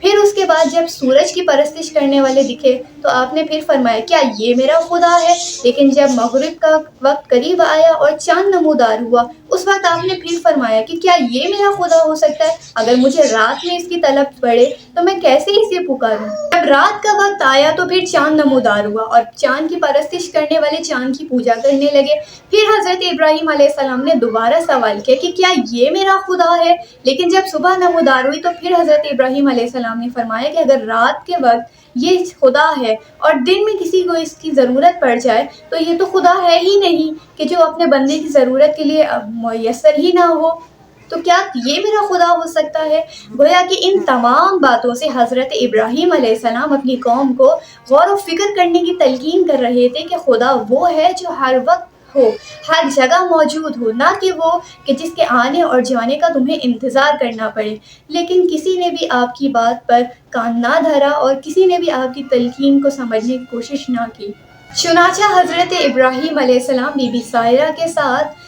پھر اس کے بعد جب سورج کی پرستش کرنے والے دکھے تو آپ نے پھر فرمایا کیا یہ میرا خدا ہے؟ لیکن جب مغرب کا وقت قریب آیا اور چاند نمودار ہوا اس وقت آپ نے پھر فرمایا کہ کیا یہ میرا خدا ہو سکتا ہے؟ اگر مجھے رات میں اس کی طلب پڑے تو میں کیسے اسے پکاروں؟ جب رات کا وقت آیا تو پھر چاند نمودار ہوا اور چاند کی پرستش کرنے والے چاند کی پوجا کرنے لگے۔ پھر حضرت ابراہیم علیہ السلام نے دوبارہ سوال کیا کہ کیا یہ میرا خدا ہے؟ لیکن جب صبح نمودار ہوئی تو پھر حضرت ابراہیم علیہ السلام نے فرمایا کہ اگر رات کے وقت یہ خدا ہے اور دن میں کسی کو اس کی ضرورت پڑ جائے تو یہ تو خدا ہے ہی نہیں کہ جو اپنے بندے کی ضرورت کے لیے میسر ہی نہ ہو، تو کیا یہ میرا خدا ہو سکتا ہے؟ گویا کہ ان تمام باتوں سے حضرت ابراہیم علیہ السلام اپنی قوم کو غور و فکر کرنے کی تلقین کر رہے تھے کہ خدا وہ ہے جو ہر وقت ہو، ہر جگہ موجود ہو، نہ کہ وہ کہ جس کے آنے اور جانے کا تمہیں انتظار کرنا پڑے۔ لیکن کسی نے بھی آپ کی بات پر کان نہ دھرا اور کسی نے بھی آپ کی تلقین کو سمجھنے کی کوشش نہ کی۔ چنانچہ حضرت ابراہیم علیہ السلام بی بی سائرہ کے ساتھ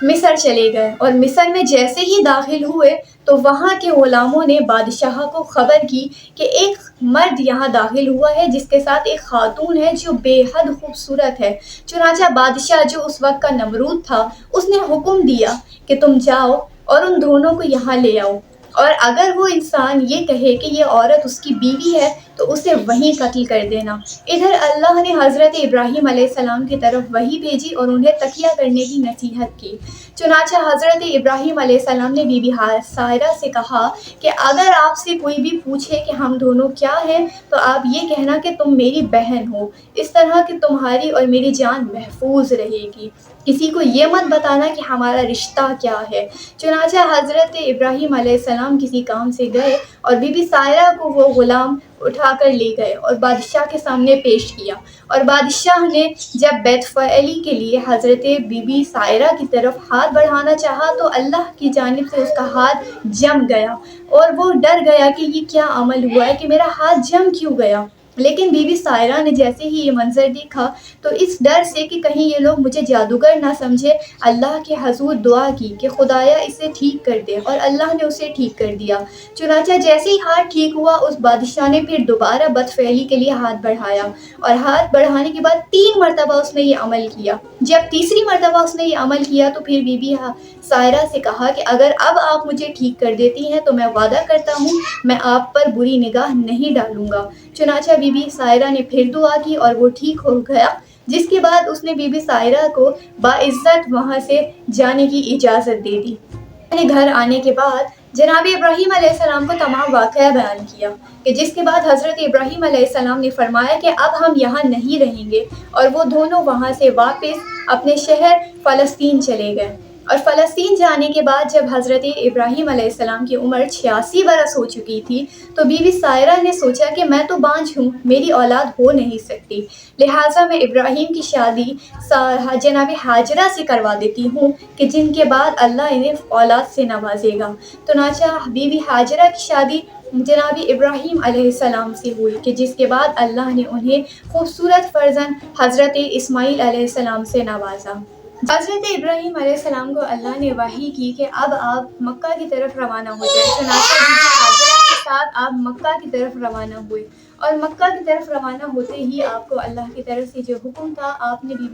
مصر چلے گئے اور مصر میں جیسے ہی داخل ہوئے تو وہاں کے غلاموں نے بادشاہ کو خبر کی کہ ایک مرد یہاں داخل ہوا ہے جس کے ساتھ ایک خاتون ہے جو بے حد خوبصورت ہے۔ چنانچہ بادشاہ جو اس وقت کا نمرود تھا اس نے حکم دیا کہ تم جاؤ اور ان دونوں کو یہاں لے آؤ، اور اگر وہ انسان یہ کہے کہ یہ عورت اس کی بیوی ہے تو اسے وہیں قتل کر دینا۔ ادھر اللہ نے حضرت ابراہیم علیہ السلام کی طرف وحی بھیجی اور انہیں تقیہ کرنے کی نصیحت کی۔ چنانچہ حضرت ابراہیم علیہ السلام نے بی بی سائرہ سے کہا کہ اگر آپ سے کوئی بھی پوچھے کہ ہم دونوں کیا ہیں تو آپ یہ کہنا کہ تم میری بہن ہو، اس طرح کہ تمہاری اور میری جان محفوظ رہے گی۔ کسی کو یہ مت بتانا کہ ہمارا رشتہ کیا ہے۔ چنانچہ حضرت ابراہیم علیہ السلام کسی کام سے گئے اور بی بی سائرہ کو وہ غلام اٹھا کر لے گئے اور بادشاہ کے سامنے پیش کیا، اور بادشاہ نے جب بیت فعلی کے لیے حضرت بی بی سائرہ کی طرف ہاتھ بڑھانا چاہا تو اللہ کی جانب سے اس کا ہاتھ جم گیا اور وہ ڈر گیا کہ یہ کیا عمل ہوا ہے کہ میرا ہاتھ جم کیوں گیا۔ لیکن بی بی سائرہ نے جیسے ہی یہ منظر دیکھا تو اس ڈر سے کہ کہیں یہ لوگ مجھے جادوگر نہ سمجھے اللہ کے حضور دعا کی کہ خدایا اسے ٹھیک کر دے، اور اللہ نے اسے ٹھیک کر دیا۔ چنانچہ جیسے ہی ہاتھ ٹھیک ہوا اس بادشاہ نے پھر دوبارہ بد فعلی کے لیے ہاتھ بڑھایا، اور ہاتھ بڑھانے کے بعد 3 مرتبہ اس نے یہ عمل کیا۔ جب تیسری مرتبہ اس نے یہ عمل کیا تو پھر بی بی سائرہ سے کہا کہ اگر اب آپ مجھے ٹھیک کر دیتی ہیں تو میں وعدہ کرتا ہوں میں آپ پر بری نگاہ نہیں ڈالوں گا۔ چنانچہ بی بی سائرہ نے پھر دعا کی اور وہ ٹھیک ہو گیا، جس کے بعد اس نے بی بی سائرہ کو باعزت وہاں سے جانے کی اجازت دے دی۔ اپنے گھر آنے کے بعد جناب ابراہیم علیہ السلام کو تمام واقعہ بیان کیا کہ جس کے بعد حضرت ابراہیم علیہ السلام نے فرمایا کہ اب ہم یہاں نہیں رہیں گے، اور وہ دونوں وہاں سے واپس اپنے شہر فلسطین چلے گئے۔ اور فلسطین جانے کے بعد جب حضرت ابراہیم علیہ السلام کی عمر 86 برس ہو چکی تھی تو بی بی سائرہ نے سوچا کہ میں تو بانجھ ہوں، میری اولاد ہو نہیں سکتی، لہٰذا میں ابراہیم کی شادی جناب ہاجرہ سے کروا دیتی ہوں کہ جن کے بعد اللہ انہیں اولاد سے نوازے گا۔ چنانچہ بی بی ہاجرہ کی شادی جناب ابراہیم علیہ السلام سے ہوئی کہ جس کے بعد اللہ نے انہیں خوبصورت فرزند حضرت اسماعیل علیہ السلام سے نوازا۔ حضرت ابراہیم علیہ السلام کو اللہ نے وحی کی کہ اب آپ مکہ کی طرف روانہ ہو جائیں۔ چنانچہ بی بی ہاجرہ کے ساتھ آپ مکہ کی طرف روانہ ہوئے، اور مکہ کی طرف روانہ ہوتے ہی آپ کو اللہ کی طرف سے جو حکم تھا آپ نے بی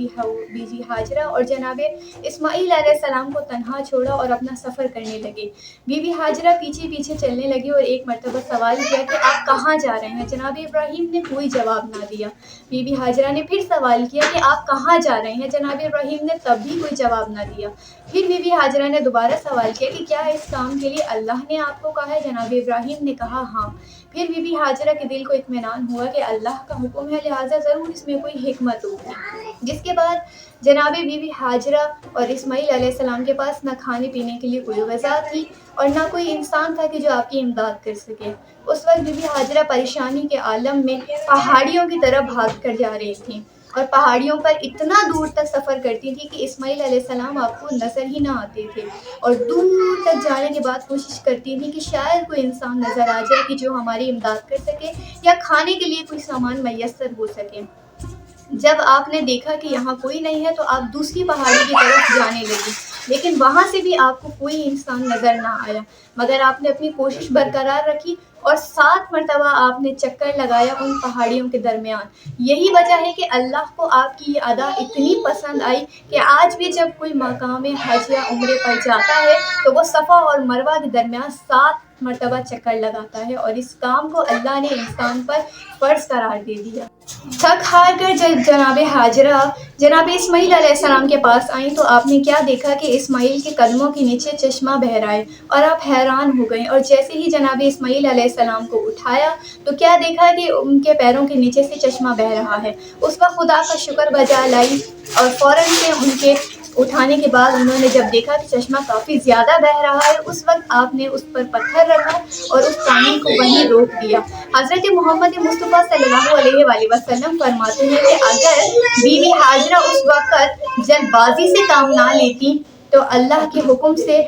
بی ہاجرہ اور جناب اسماعیل علیہ السلام کو تنہا چھوڑا اور اپنا سفر کرنے لگے۔ بی بی ہاجرہ پیچھے پیچھے چلنے لگی اور ایک مرتبہ سوال کیا کہ آپ کہاں جا رہے ہیں؟ جناب ابراہیم نے کوئی جواب نہ دیا۔ بی بی ہاجرہ نے پھر سوال کیا کہ آپ کہاں جا رہے ہیں؟ جناب ابراہیم نے تب بھی کوئی جواب نہ دیا۔ پھر بی بی ہاجرہ نے دوبارہ سوال کیا کہ کیا اس کام کے لیے اللہ نے آپ کو کہا ہے؟ جناب ابراہیم نے کہا ہاں۔ پھر بی بی ہاجرہ کے دل کو اطمینان ہوا کہ اللہ کا حکم ہے لہٰذا ضرور اس میں کوئی حکمت ہوگی۔ جس کے بعد جناب بی بی ہاجرہ اور اسماعیل علیہ السلام کے پاس نہ کھانے پینے کے لیے کوئی غذا تھی اور نہ کوئی انسان تھا کہ جو آپ کی امداد کر سکے۔ اس وقت بی بی ہاجرہ پریشانی کے عالم میں پہاڑیوں کی طرف بھاگ کر جا رہی تھیں، اور پہاڑیوں پر اتنا دور تک سفر کرتی تھی کہ اسماعیل علیہ السلام آپ کو نظر ہی نہ آتے تھے، اور دور تک جانے کے بعد کوشش کرتی تھی کہ شاید کوئی انسان نظر آ جائے کہ جو ہماری امداد کر سکے یا کھانے کے لیے کوئی سامان میسر ہو سکے۔ جب آپ نے دیکھا کہ یہاں کوئی نہیں ہے تو آپ دوسری پہاڑی کی طرف جانے لگی، لیکن وہاں سے بھی آپ کو کوئی انسان نظر نہ آیا، مگر آپ نے اپنی کوشش برقرار رکھی اور 7 مرتبہ آپ نے چکر لگایا ان پہاڑیوں کے درمیان۔ یہی وجہ ہے کہ اللہ کو آپ کی یہ ادا اتنی پسند آئی کہ آج بھی جب کوئی مقام حج یا عمرے پر جاتا ہے تو وہ صفا اور مروہ کے درمیان 7 مرتبہ چکر لگاتا ہے، اور اس کام کو اللہ نے انسان پر فرض قرار دے دیا۔ تھک ہار کر جب جناب ہاجرہ جناب اسماعیل علیہ السلام کے پاس آئیں تو آپ نے کیا دیکھا کہ اسماعیل کے قدموں کے نیچے چشمہ بہہ رہا ہے، اور آپ حیران ہو گئیں، اور جیسے ہی جناب اسماعیل علیہ السلام کو اٹھایا تو کیا دیکھا کہ ان کے پیروں کے نیچے سے چشمہ بہہ رہا ہے۔ اس وقت خدا کا شکر بجا لائی، اور فوراً سے ان کے اٹھانے کے بعد انہوں نے جب دیکھا کہ چشمہ کافی زیادہ بہہ رہا ہے، اس وقت آپ نے اس پر پتھر رکھا اور اس پانی کو وہیں روک دیا۔ حضرت محمد مصطفیٰ صلی اللہ علیہ وآلہ وسلم فرماتے ہیں کہ اگر بی بی ہاجرہ اس وقت جلد بازی سے کام نہ لیتی تو اللہ کے حکم سے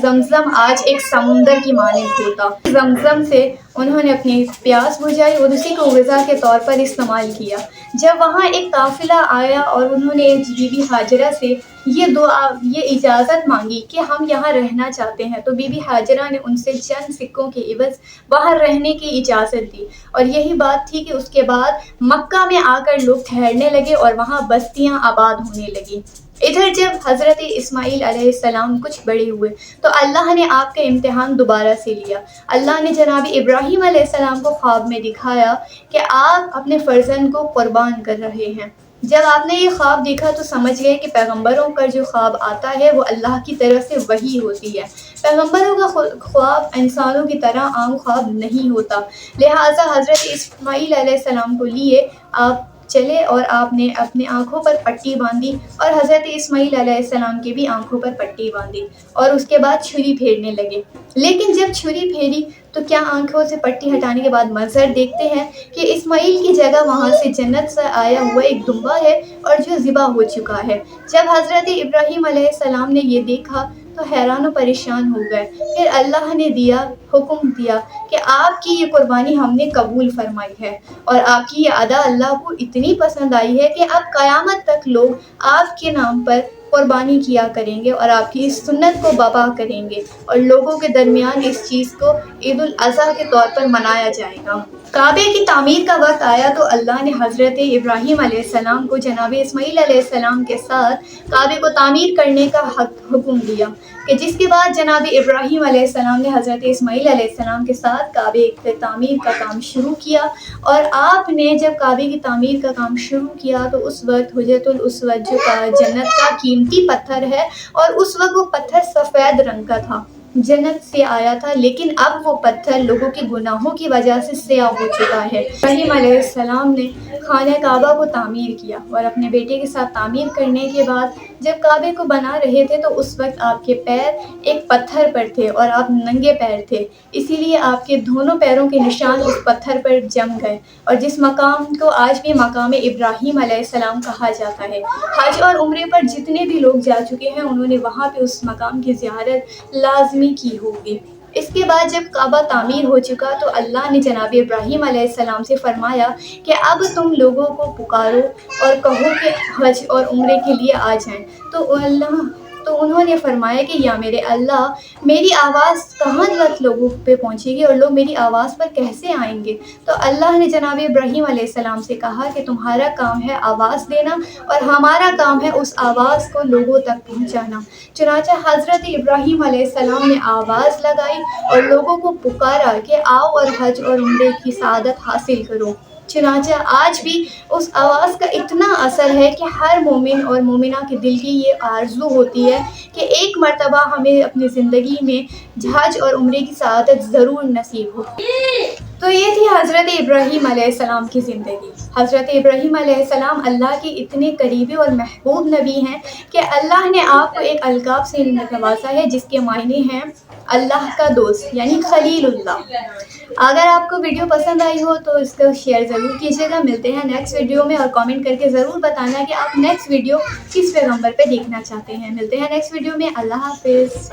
زمزم آج ایک سمندر کی مانند ہوتا۔ زمزم سے انہوں نے اپنی پیاس بجھائی اور اسی کو غذا کے طور پر استعمال کیا۔ جب وہاں ایک قافلہ آیا اور انہوں نے بی بی ہاجرہ سے یہ اجازت مانگی کہ ہم یہاں رہنا چاہتے ہیں، تو بی بی ہاجرہ نے ان سے چند سکوں کے عوض باہر رہنے کی اجازت دی، اور یہی بات تھی کہ اس کے بعد مکہ میں آ کر لوگ ٹھہرنے لگے اور وہاں بستیاں آباد ہونے لگیں۔ ادھر جب حضرت اسماعیل علیہ السلام کچھ بڑے ہوئے تو اللہ نے آپ کا امتحان دوبارہ سے لیا۔ اللہ نے جناب ابراہیم علیہ السلام کو خواب میں دکھایا کہ آپ اپنے فرزند کو قربان کر رہے ہیں۔ جب آپ نے یہ خواب دیکھا تو سمجھ گئے کہ پیغمبروں پر جو خواب آتا ہے وہ اللہ کی طرف سے وحی ہوتی ہے۔ پیغمبروں کا خواب انسانوں کی طرح عام خواب نہیں ہوتا، لہٰذا حضرت اسماعیل علیہ السلام کو لیے آپ چلے اور آپ نے اپنے آنکھوں پر پٹی باندھی، اور حضرت اسماعیل علیہ السلام کی بھی آنکھوں پر پٹی باندھی، اور اس کے بعد چھری پھیرنے لگے۔ لیکن جب چھری پھیری تو کیا آنکھوں سے پٹی ہٹانے کے بعد منظر دیکھتے ہیں کہ اسماعیل کی جگہ وہاں سے جنت سے آیا ہوا ایک دمبا ہے اور جو ذبح ہو چکا ہے۔ جب حضرت ابراہیم علیہ السلام نے یہ دیکھا تو حیران و پریشان ہو گئے۔ پھر اللہ نے حکم دیا کہ آپ کی یہ قربانی ہم نے قبول فرمائی ہے، اور آپ کی یہ ادا اللہ کو اتنی پسند آئی ہے کہ اب قیامت تک لوگ آپ کے نام پر قربانی کیا کریں گے اور آپ کی اس سنت کو بابا کریں گے، اور لوگوں کے درمیان اس چیز کو عید الاضحیٰ کے طور پر منایا جائے گا۔ کعبے کی تعمیر کا وقت آیا تو اللہ نے حضرت ابراہیم علیہ السلام کو جناب اسماعیل علیہ السلام کے ساتھ کعبے کو تعمیر کرنے کا حکم دیا، کہ جس کے بعد جناب ابراہیم علیہ السلام نے حضرت اسماعیل علیہ السلام کے ساتھ کعبے کی تعمیر کا کام شروع کیا۔ اور آپ نے جب کعبے کی تعمیر کا کام شروع کیا تو اس وقت حجرۃ الاسود جو جنت کا قیمتی پتھر ہے، اور اس وقت وہ پتھر سفید رنگ کا تھا، جنت سے آیا تھا، لیکن اب وہ پتھر لوگوں کے گناہوں کی وجہ سے سیاہ ہو چکا ہے۔ ابراہیم علیہ السلام نے خانہ کعبہ کو تعمیر کیا، اور اپنے بیٹے کے ساتھ تعمیر کرنے کے بعد جب کعبے کو بنا رہے تھے تو اس وقت آپ کے پیر ایک پتھر پر تھے اور آپ ننگے پیر تھے، اسی لیے آپ کے دونوں پیروں کے نشان اس پتھر پر جم گئے، اور جس مقام کو آج بھی مقام ابراہیم علیہ السلام کہا جاتا ہے۔ حج اور عمرے پر جتنے بھی لوگ جا چکے ہیں انہوں نے وہاں پہ اس مقام کی زیارت لازمی کی ہوگی۔ اس کے بعد جب کعبہ تعمیر ہو چکا تو اللہ نے جناب ابراہیم علیہ السلام سے فرمایا کہ اب تم لوگوں کو پکارو اور کہو کہ حج اور عمرے کے لیے آ جائیں، تو انہوں نے فرمایا کہ یا میرے اللہ، میری آواز کہاں تک لوگوں پہ پہنچے گی اور لوگ میری آواز پر کیسے آئیں گے؟ تو اللہ نے جناب ابراہیم علیہ السلام سے کہا کہ تمہارا کام ہے آواز دینا، اور ہمارا کام ہے اس آواز کو لوگوں تک پہنچانا۔ چنانچہ حضرت ابراہیم علیہ السلام نے آواز لگائی اور لوگوں کو پکارا کہ آؤ اور حج اور عمرے کی سعادت حاصل کرو۔ چنانچہ آج بھی اس آواز کا اتنا اثر ہے کہ ہر مومن اور مومنہ کے دل کی یہ آرزو ہوتی ہے کہ ایک مرتبہ ہمیں اپنی زندگی میں حج اور عمرے کی سعادت ضرور نصیب ہو۔ تو یہ تھی حضرت ابراہیم علیہ السلام کی زندگی۔ حضرت ابراہیم علیہ السلام اللہ کے اتنے قریبی اور محبوب نبی ہیں کہ اللہ نے آپ کو ایک القاب سے نوازا ہے جس کے معنی ہیں اللہ کا دوست، یعنی خلیل اللہ۔ اگر آپ کو ویڈیو پسند آئی ہو تو اس کو شیئر ضرور کیجیے گا۔ ملتے ہیں نیکسٹ ویڈیو میں، اور کامنٹ کر کے ضرور بتانا کہ آپ نیکسٹ ویڈیو کس پیغمبر پہ دیکھنا چاہتے ہیں۔ ملتے ہیں نیکسٹ ویڈیو میں۔ اللہ حافظ۔